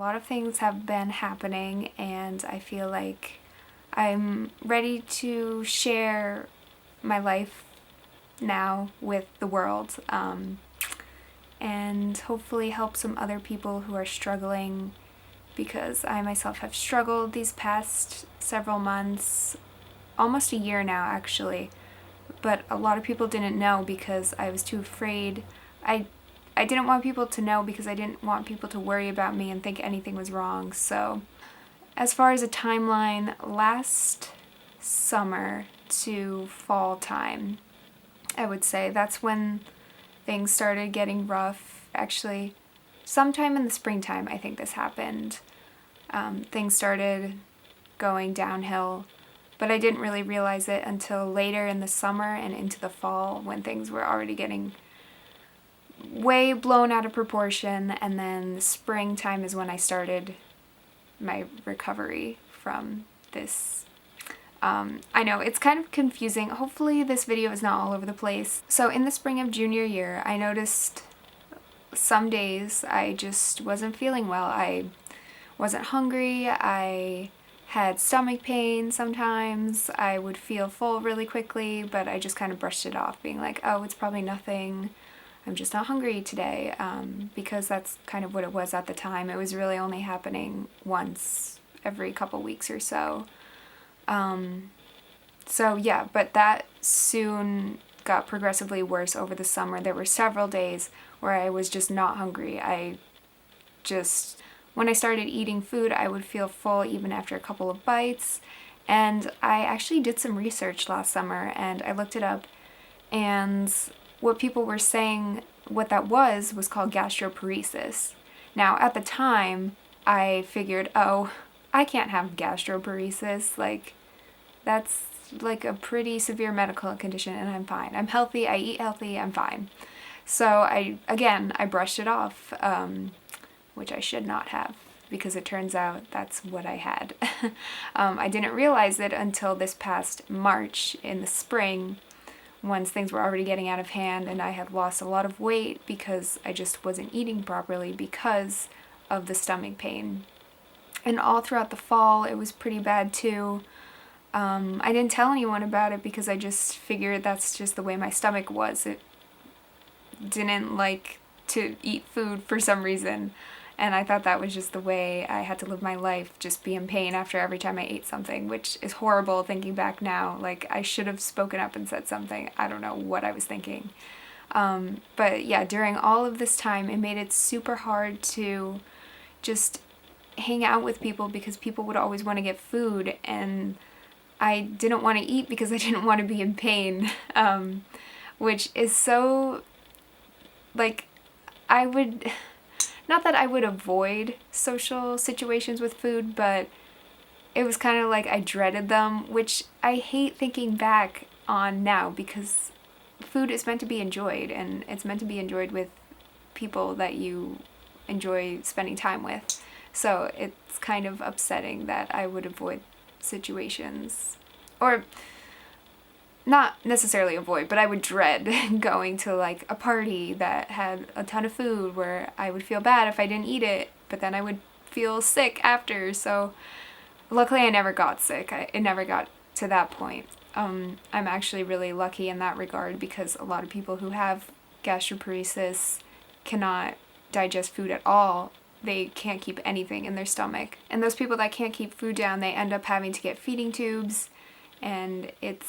lot of things have been happening, and I feel like I'm ready to share my life now with the world, and hopefully help some other people who are struggling, because I myself have struggled these past several months, almost a year now actually, but a lot of people didn't know because I was too afraid. I didn't want people to know because I didn't want people to worry about me and think anything was wrong. So as far as a timeline, last summer to fall time, I would say that's when things started getting rough. Actually, sometime in the springtime, I think this happened. Things started going downhill, but I didn't really realize it until later in the summer and into the fall when things were already getting way blown out of proportion, and then springtime is when I started my recovery from this. I know, it's kind of confusing. Hopefully this video is not all over the place. So in the spring of junior year, I noticed some days I just wasn't feeling well. I wasn't hungry, I had stomach pain sometimes, I would feel full really quickly, but I just kind of brushed it off, being like, oh, it's probably nothing, I'm just not hungry today, because that's kind of what it was at the time. It was really only happening once every couple weeks or so. So yeah, but that soon got progressively worse over the summer. There were several days where I was just not hungry. When I started eating food, I would feel full even after a couple of bites. And I actually did some research last summer and I looked it up, and what people were saying, what that was called gastroparesis. Now, at the time, I figured, oh, I can't have gastroparesis, like, that's like a pretty severe medical condition and I'm fine. I'm healthy, I eat healthy, I'm fine. So I brushed it off, which I should not have, because it turns out that's what I had. I didn't realize it until this past March in the spring, once things were already getting out of hand and I had lost a lot of weight because I just wasn't eating properly because of the stomach pain. And all throughout the fall, it was pretty bad too. I didn't tell anyone about it because I just figured that's just the way my stomach was. It didn't like to eat food for some reason, and I thought that was just the way I had to live my life, just be in pain after every time I ate something, which is horrible thinking back now. Like, I should have spoken up and said something. I don't know what I was thinking. But yeah, during all of this time, it made it super hard to just hang out with people because people would always want to get food, and I didn't want to eat because I didn't want to be in pain, which is so, like, not that I would avoid social situations with food, but it was kind of like I dreaded them, which I hate thinking back on now, because food is meant to be enjoyed, and it's meant to be enjoyed with people that you enjoy spending time with. So it's kind of upsetting that I would avoid situations, or not necessarily avoid, but I would dread going to like a party that had a ton of food where I would feel bad if I didn't eat it, but then I would feel sick after. So luckily I never got sick. It never got to that point. I'm actually really lucky in that regard, because a lot of people who have gastroparesis cannot digest food at all. They can't keep anything in their stomach. And those people that can't keep food down, they end up having to get feeding tubes, and it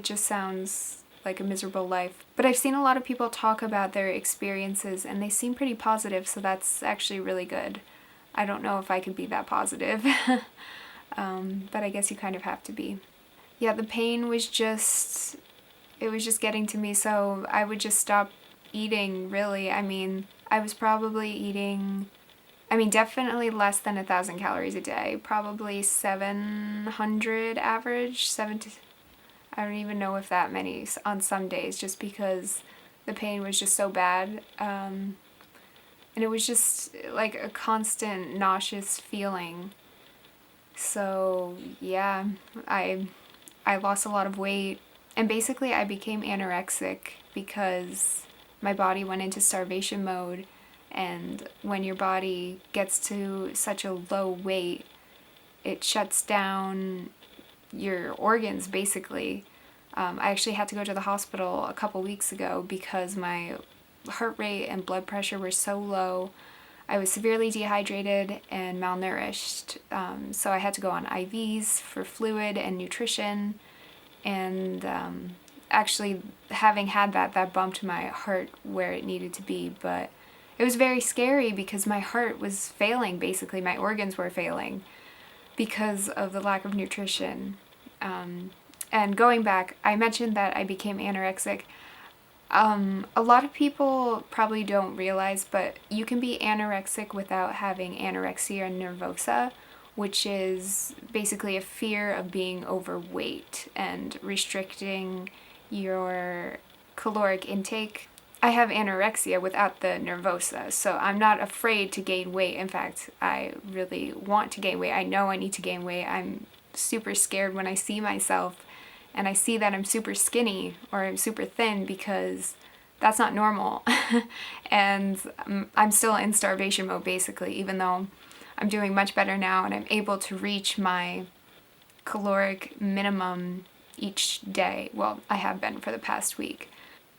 just sounds like a miserable life. But I've seen a lot of people talk about their experiences and they seem pretty positive, so that's actually really good. I don't know if I could be that positive, but I guess you kind of have to be. Yeah, the pain was just getting to me, so I would just stop eating, really. I mean, I was probably eating, definitely less than 1,000 calories a day, probably 700 average, I don't even know if that many on some days, just because the pain was just so bad. And it was just like a constant nauseous feeling. So yeah, I lost a lot of weight, and basically I became anorexic because my body went into starvation mode, And when your body gets to such a low weight, it shuts down your organs basically. I actually had to go to the hospital a couple weeks ago because my heart rate and blood pressure were so low. I was severely dehydrated and malnourished, so I had to go on IVs for fluid and nutrition, and actually having had that bumped my heart where it needed to be, but it was very scary because my heart was failing, basically. My organs were failing because of the lack of nutrition. And going back, I mentioned that I became anorexic. A lot of people probably don't realize, but you can be anorexic without having anorexia nervosa, which is basically a fear of being overweight and restricting your caloric intake. I have anorexia without the nervosa, so I'm not afraid to gain weight. In fact, I really want to gain weight. I know I need to gain weight. I'm super scared when I see myself and I see that I'm super skinny or I'm super thin, because that's not normal. And I'm still in starvation mode basically, even though I'm doing much better now and I'm able to reach my caloric minimum each day. Well, I have been for the past week.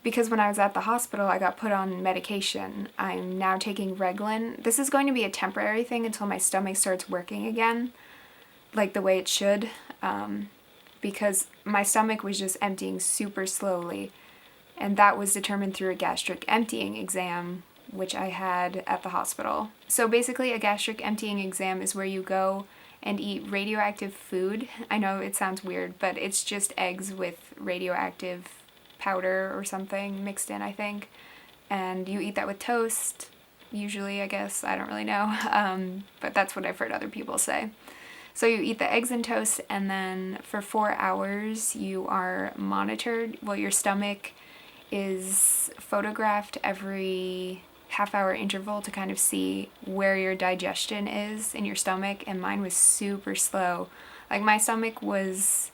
Because when I was at the hospital, I got put on medication. I'm now taking Reglan. This is going to be a temporary thing until my stomach starts working again, like the way it should, because my stomach was just emptying super slowly, and that was determined through a gastric emptying exam, which I had at the hospital. So basically, a gastric emptying exam is where you go and eat radioactive food. I know it sounds weird, but it's just eggs with radioactive powder or something mixed in, I think. And you eat that with toast, usually, I guess. I don't really know. But that's what I've heard other people say. So you eat the eggs and toast, and then for 4 hours you are monitored. Well, your stomach is photographed every half-hour interval to kind of see where your digestion is in your stomach, and mine was super slow. Like, my stomach was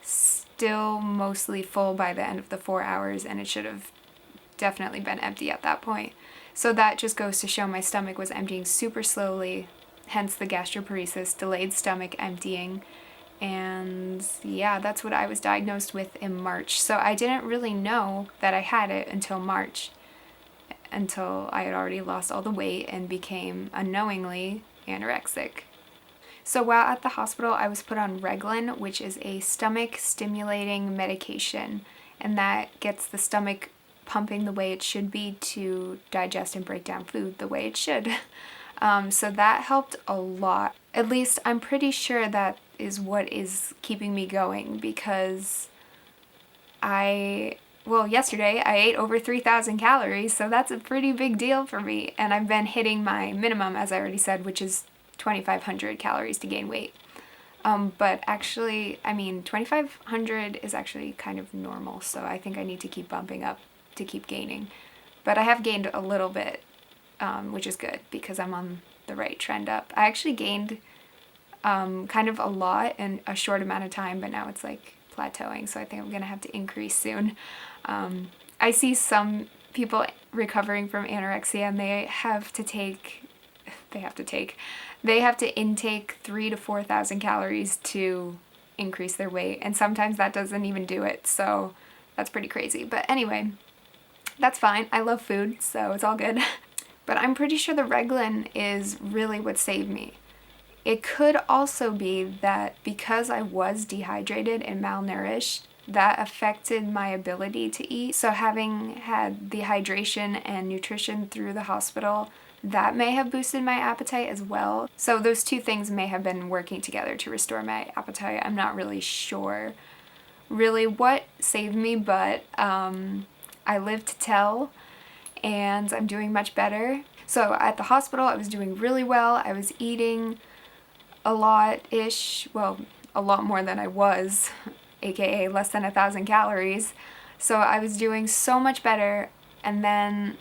still mostly full by the end of the 4 hours, and it should have definitely been empty at that point. So that just goes to show my stomach was emptying super slowly, hence the gastroparesis, delayed stomach emptying. And yeah, that's what I was diagnosed with in March. So I didn't really know that I had it until March, until I had already lost all the weight and became unknowingly anorexic. So while at the hospital, I was put on Reglan, which is a stomach stimulating medication, and that gets the stomach pumping the way it should be to digest and break down food the way it should. So that helped a lot. At least I'm pretty sure that is what is keeping me going, because yesterday I ate over 3,000 calories, so that's a pretty big deal for me. And I've been hitting my minimum, as I already said, which is 2,500 calories to gain weight. But actually, 2,500 is actually kind of normal, so I think I need to keep bumping up to keep gaining. But I have gained a little bit, which is good because I'm on the right trend up. I actually gained kind of a lot in a short amount of time, but now it's like plateauing, so I think I'm gonna have to increase soon. I see some people recovering from anorexia, and they have to intake 3,000 to 4,000 calories to increase their weight, and sometimes that doesn't even do it, so that's pretty crazy. But anyway, that's fine. I love food, so it's all good. But I'm pretty sure the Reglan is really what saved me. It could also be that because I was dehydrated and malnourished, that affected my ability to eat. So having had the hydration and nutrition through the hospital, that may have boosted my appetite as well. So those two things may have been working together to restore my appetite. I'm not really sure really what saved me, but I live to tell, and I'm doing much better. So at the hospital, I was doing really well. I was eating a lot-ish, well, a lot more than I was, aka less than 1,000 calories. So I was doing so much better, and then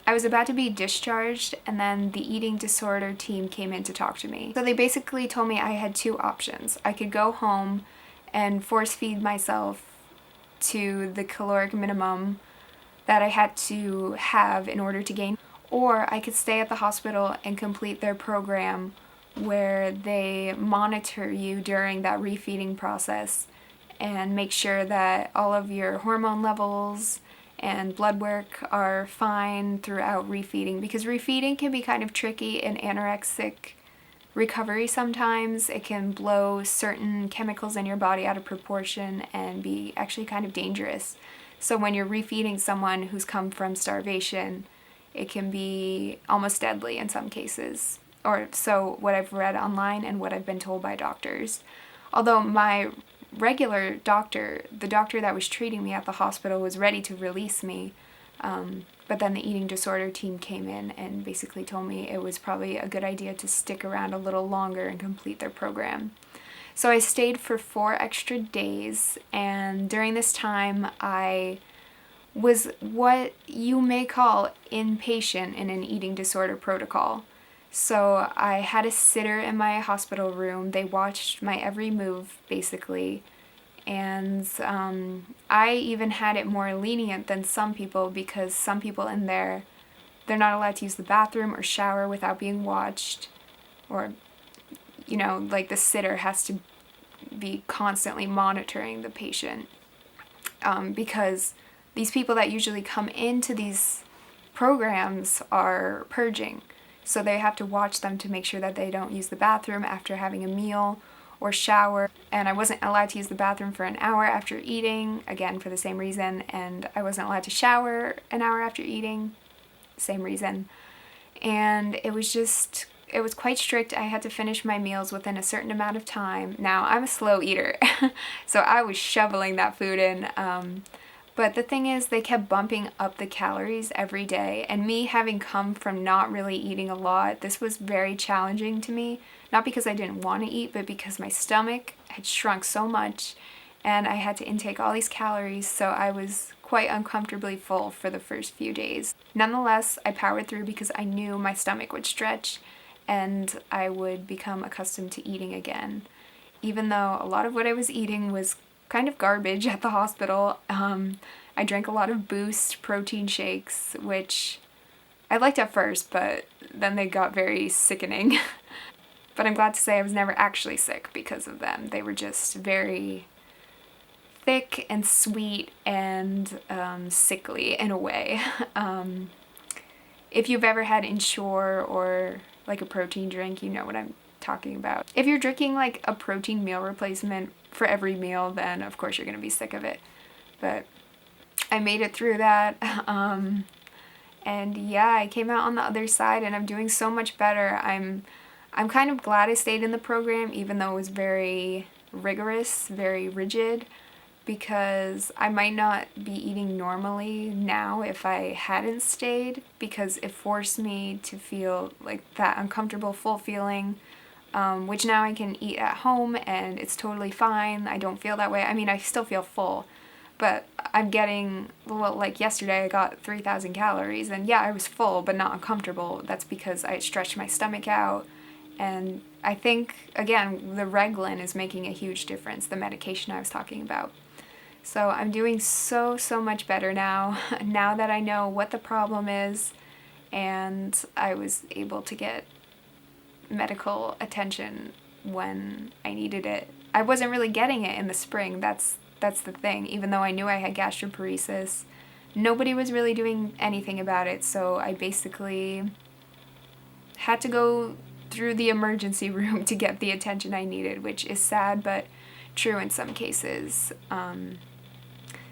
I was about to be discharged, and then the eating disorder team came in to talk to me. So they basically told me I had two options. I could go home and force feed myself to the caloric minimum that I had to have in order to gain, or I could stay at the hospital and complete their program where they monitor you during that refeeding process and make sure that all of your hormone levels and blood work are fine throughout refeeding, because refeeding can be kind of tricky in anorexic recovery sometimes. It can blow certain chemicals in your body out of proportion and be actually kind of dangerous. So when you're refeeding someone who's come from starvation, it can be almost deadly in some cases. Or so what I've read online and what I've been told by doctors. Although my regular doctor, the doctor that was treating me at the hospital, was ready to release me, but then the eating disorder team came in and basically told me it was probably a good idea to stick around a little longer and complete their program. So I stayed for 4 extra days, and during this time I was what you may call inpatient in an eating disorder protocol. So I had a sitter in my hospital room. They watched my every move, basically. And I even had it more lenient than some people, because some people in there, they're not allowed to use the bathroom or shower without being watched. Or, you know, like the sitter has to be constantly monitoring the patient. Because these people that usually come into these programs are purging. So they have to watch them to make sure that they don't use the bathroom after having a meal or shower. And I wasn't allowed to use the bathroom for an hour after eating, again for the same reason. And I wasn't allowed to shower an hour after eating, same reason. And it was quite strict. I had to finish my meals within a certain amount of time. Now, I'm a slow eater, so I was shoveling that food in. But the thing is, they kept bumping up the calories every day, and me having come from not really eating a lot, this was very challenging to me. Not because I didn't want to eat, but because my stomach had shrunk so much, and I had to intake all these calories, so I was quite uncomfortably full for the first few days. Nonetheless, I powered through because I knew my stomach would stretch, and I would become accustomed to eating again. Even though a lot of what I was eating was kind of garbage at the hospital. I drank a lot of Boost protein shakes, which I liked at first, but then they got very sickening. But I'm glad to say I was never actually sick because of them. They were just very thick and sweet and sickly in a way. If you've ever had Ensure or like a protein drink, you know what I'm talking about. If you're drinking like a protein meal replacement for every meal, then of course you're gonna be sick of it. But I made it through that. And yeah, I came out on the other side and I'm doing so much better. I'm kind of glad I stayed in the program, even though it was very rigorous, very rigid, because I might not be eating normally now if I hadn't stayed, because it forced me to feel like that uncomfortable full feeling, which now I can eat at home and it's totally fine. I don't feel that way. I mean, I still feel full, but I'm getting, well, like yesterday I got 3,000 calories, and yeah, I was full but not uncomfortable. That's because I stretched my stomach out, and I think, again, the Reglan is making a huge difference, the medication I was talking about. So I'm doing so much better now, now that I know what the problem is, and I was able to get medical attention when I needed it. I wasn't really getting it in the spring, that's the thing. Even though I knew I had gastroparesis, nobody was really doing anything about it, so I basically had to go through the emergency room to get the attention I needed, which is sad but true in some cases.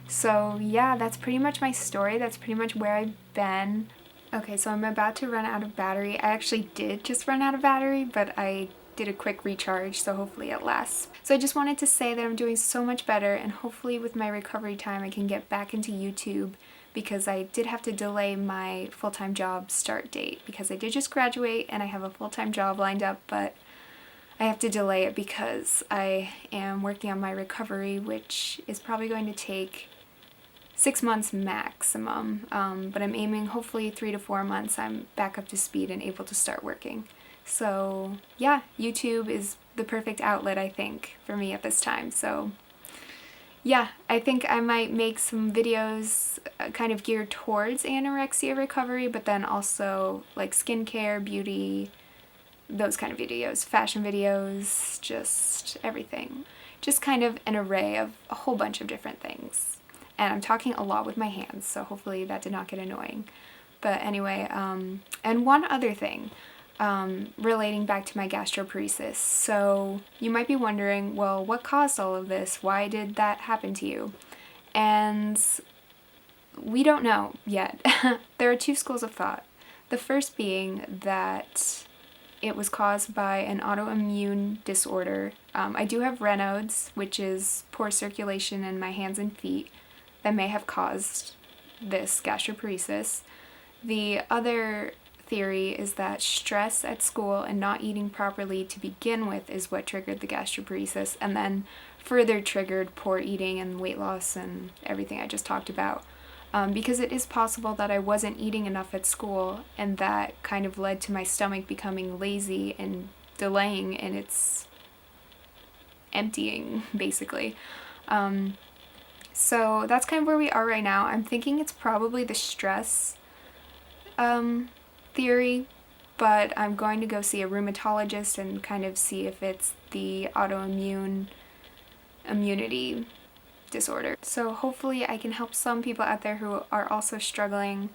So yeah, that's pretty much my story. That's pretty much where I've been. Okay, so I'm about to run out of battery. I actually did just run out of battery, but I did a quick recharge, so hopefully it lasts. So I just wanted to say that I'm doing so much better, and hopefully with my recovery time I can get back into YouTube, because I did have to delay my full-time job start date because I did just graduate and I have a full-time job lined up, but I have to delay it because I am working on my recovery, which is probably going to take 6 months maximum, but I'm aiming hopefully 3 to 4 months I'm back up to speed and able to start working. So yeah, YouTube is the perfect outlet, I think, for me at this time. So yeah, I think I might make some videos kind of geared towards anorexia recovery, but then also like skincare, beauty, those kind of videos, fashion videos, just everything. Just kind of an array of a whole bunch of different things. And I'm talking a lot with my hands, so hopefully that did not get annoying. But anyway, and one other thing, relating back to my gastroparesis. So you might be wondering, well, what caused all of this? Why did that happen to you? And we don't know yet. There are two schools of thought. The first being that it was caused by an autoimmune disorder. I do have Raynaud's, which is poor circulation in my hands and feet, that may have caused this gastroparesis. The other theory is that stress at school and not eating properly to begin with is what triggered the gastroparesis, and then further triggered poor eating and weight loss and everything I just talked about. Because it is possible that I wasn't eating enough at school, and that kind of led to my stomach becoming lazy and delaying in its emptying, basically. So that's kind of where we are right now. I'm thinking it's probably the stress theory, but I'm going to go see a rheumatologist and kind of see if it's the autoimmune immunity disorder. So hopefully I can help some people out there who are also struggling.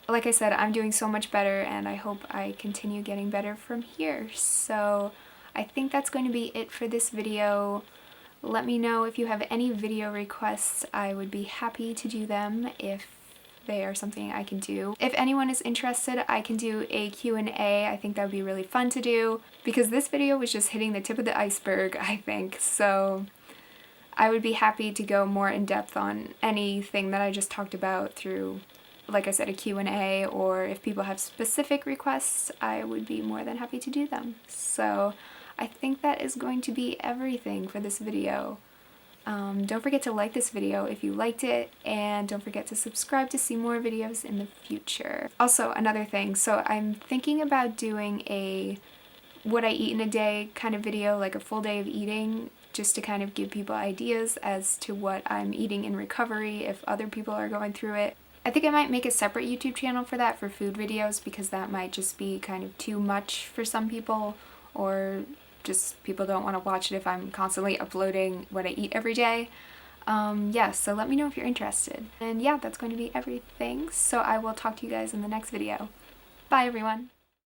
Like I said, I'm doing so much better, and I hope I continue getting better from here. So I think that's going to be it for this video. Let me know if you have any video requests. I would be happy to do them if they are something I can do. If anyone is interested, I can do a Q&A. I think that would be really fun to do, because this video was just hitting the tip of the iceberg, I think. So I would be happy to go more in depth on anything that I just talked about through, like I said, a Q&A, or if people have specific requests, I would be more than happy to do them. So I think that is going to be everything for this video. Don't forget to like this video if you liked it, and don't forget to subscribe to see more videos in the future. Also, another thing, so I'm thinking about doing a what I eat in a day kind of video, like a full day of eating, just to kind of give people ideas as to what I'm eating in recovery if other people are going through it. I think I might make a separate YouTube channel for that, for food videos, because that might just be kind of too much for some people, or just people don't want to watch it if I'm constantly uploading what I eat every day. Yeah, so let me know if you're interested. And yeah, that's going to be everything. So I will talk to you guys in the next video. Bye everyone!